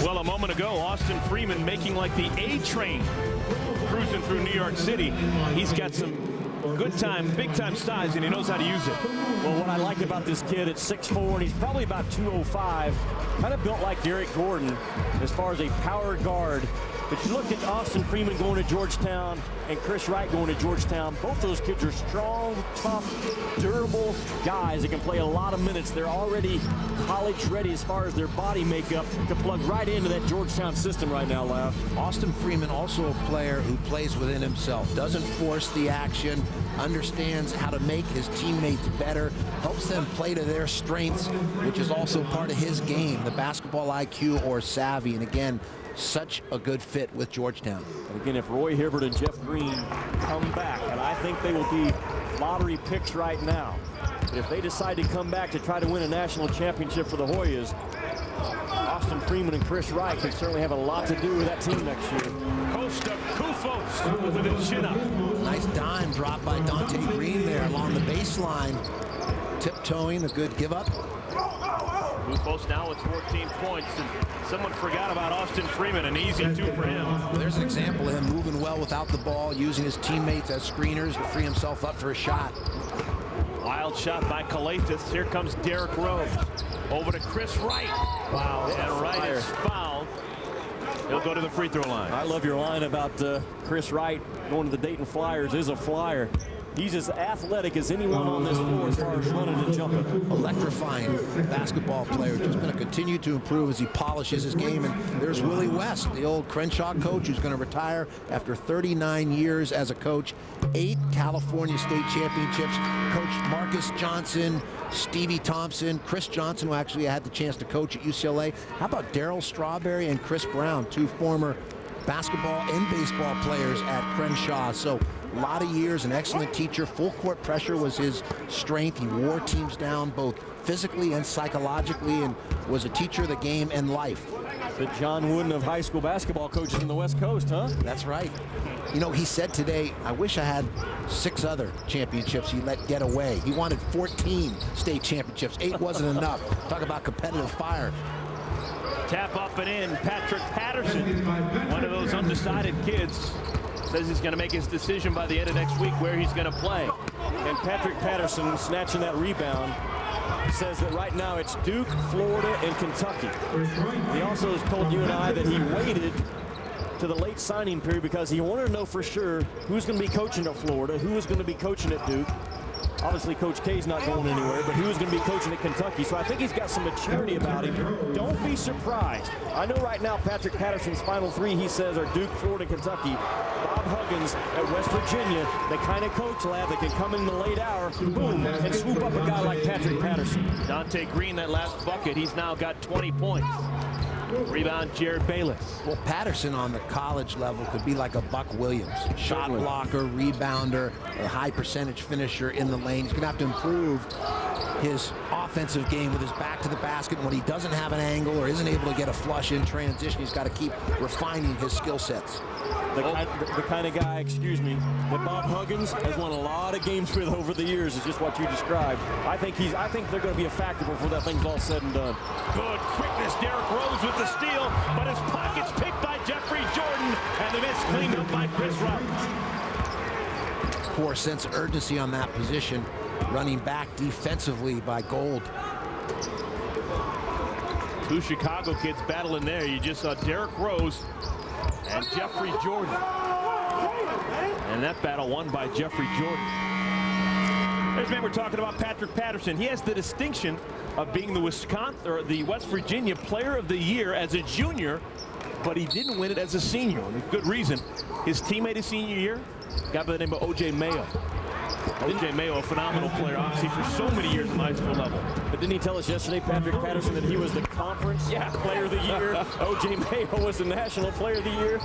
Well, a moment ago, Austin Freeman making like the A train cruising through New York City. He's got some good time, big time size, and he knows how to use it. Well, what I like about this kid, it's 6'4", and he's probably about 205. Kind of built like Derek Gordon as far as a power guard. But you look at Austin Freeman going to Georgetown and Chris Wright going to Georgetown. Both those kids are strong, tough, durable guys that can play a lot of minutes. They're already college ready as far as their body makeup to plug right into that Georgetown system right now, Lav. Austin Freeman, also a player who plays within himself, doesn't force the action, understands how to make his teammates better, helps them play to their strengths, which is also part of his game, the basketball IQ or savvy. And again, such a good fit with Georgetown. And again, if Roy Hibbert and Jeff Greene come back, and I think they will be lottery picks right now, if they decide to come back to try to win a national championship for the Hoyas, Austin Freeman and Chris Wright can certainly have a lot to do with that team next year. Costa Kufos with a chin up. Nice dime drop by Donte Greene there along the baseline. Tiptoeing, a good give up. Kufos now with 14 points, and someone forgot about Austin Freeman, an easy two for him. Well, there's an example of him moving well without the ball, using his teammates as screeners to free himself up for a shot. Wild shot by Kalathis. Here comes Derrick Rose. Over to Chris Wright. Wow, and Wright is fouled. He'll go to the free throw line. I love your line about Chris Wright going to the Dayton Flyers is a flyer. He's as athletic as anyone on this floor as far as running and jumping. Electrifying basketball player, just going to continue to improve as he polishes his game. And there's Willie West, the old Crenshaw coach, who's going to retire after 39 years as a coach. 8 California state championships. Coached Marcus Johnson, Stevie Thompson, Chris Johnson, who actually had the chance to coach at UCLA. How about Darryl Strawberry and Chris Brown, 2 former basketball and baseball players at Crenshaw? So a lot of years, an excellent teacher. Full court pressure was his strength. He wore teams down both physically and psychologically, and was a teacher of the game and life. The John Wooden of high school basketball coaches in the West Coast, huh? That's right. You know, he said today, I wish I had 6 other championships he let get away. He wanted 14 state championships. 8 wasn't enough. Talk about competitive fire. Tap up and in. Patrick Patterson, one of those undecided kids, says he's going to make his decision by the end of next week where he's going to play. And Patrick Patterson, snatching that rebound, says that right now it's Duke, Florida, and Kentucky. He also has told you and I that he waited to the late signing period because he wanted to know for sure who's going to be coaching at Florida, who is going to be coaching at Duke. Obviously, Coach K's not going anywhere, but who's going to be coaching at Kentucky? So I think he's got some maturity about him. Don't be surprised. I know right now Patrick Patterson's final 3, he says, are Duke, Florida, Kentucky. Bob Huggins at West Virginia, the kind of coach, Lab, that can come in the late hour, boom, and swoop up a guy like Patrick Patterson. Donte Greene, that last bucket, he's now got 20 points. Rebound, Jared Bayless. Well, Patterson on the college level could be like a Buck Williams. Shot blocker, rebounder, a high percentage finisher in the lane. He's going to have to improve his offensive game with his back to the basket. When he doesn't have an angle or isn't able to get a flush in transition, he's got to keep refining his skill sets. The kind of guy, excuse me, that Bob Huggins has won a lot of games with over the years is just what you described. I think they're going to be a factor before that thing's all said and done. Good quickness, Derrick Rose with the steal, but his pocket's picked by Jeffrey Jordan, and the miss cleaned up by Chris Roberts. Poor sense of urgency on that position, running back defensively by Gold. 2 Chicago kids battling there. You just saw Derrick Rose and Jeffrey Jordan. And that battle won by Jeffrey Jordan. There's man, we're talking about Patrick Patterson. He has the distinction of being the West Virginia Player of the Year as a junior, but he didn't win it as a senior. And good reason. His teammate his senior year, a guy by the name of O.J. Mayo. O.J. Mayo, a phenomenal player, obviously, for so many years in the high school level. But didn't he tell us yesterday, Patrick Patterson, that he was the conference player of the year? O.J. Mayo was the national player of the year.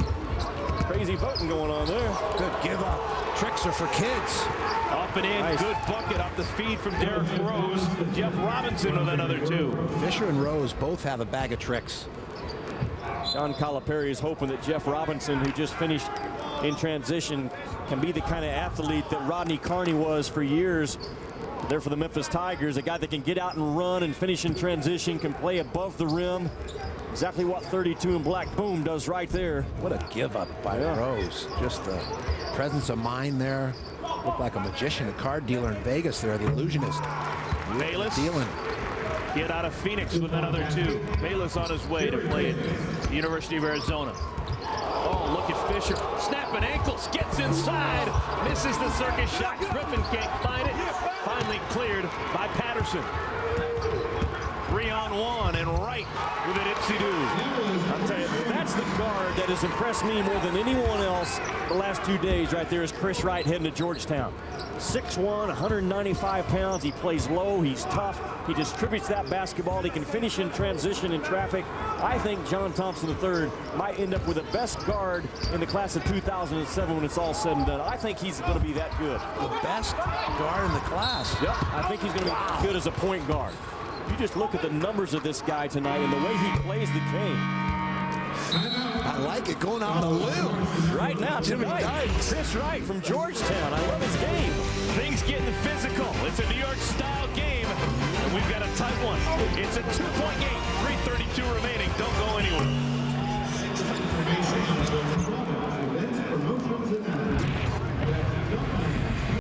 Crazy voting going on there. Good give up. Tricks are for kids. Up and in, nice. Good bucket off the feed from Derrick Rose. Jeff Robinson with another 2. Fisher and Rose both have a bag of tricks. John Calipari is hoping that Jeff Robinson, who just finished in transition, can be the kind of athlete that Rodney Carney was for years there for the Memphis Tigers. A guy that can get out and run and finish in transition, can play above the rim. Exactly what 32 in black, boom, does right there. What a give up by Rose. Just the presence of mind there. Looked like a magician, a card dealer in Vegas there, the illusionist. Bayless. Dealing. Get out of Phoenix with another 2. Bayless on his way to play at the University of Arizona. Oh, look at Fisher. Snapping ankles. Gets inside. Misses the circus shot. Griffin can't find it. Finally cleared by Patterson. 3-on-1 and Wright with an ipsy-doo. I'll tell you, that's the guard that has impressed me more than anyone else the last 2 days right there is Chris Wright heading to Georgetown. 6'1", 195 pounds. He plays low. He's tough. He distributes that basketball. He can finish in transition in traffic. I think John Thompson III might end up with the best guard in the class of 2007 when it's all said and done. I think he's going to be that good. The best guard in the class. Yep, I think he's going to be good as a point guard. You just look at the numbers of this guy tonight and the way he plays the game. I like it, going out on a limb. Right now, tonight, Chris Wright from Georgetown. I love his game. Things getting physical. It's a New York-style game, and we've got a tight one. It's a 2-point game. 3:32 remaining. Don't go anywhere.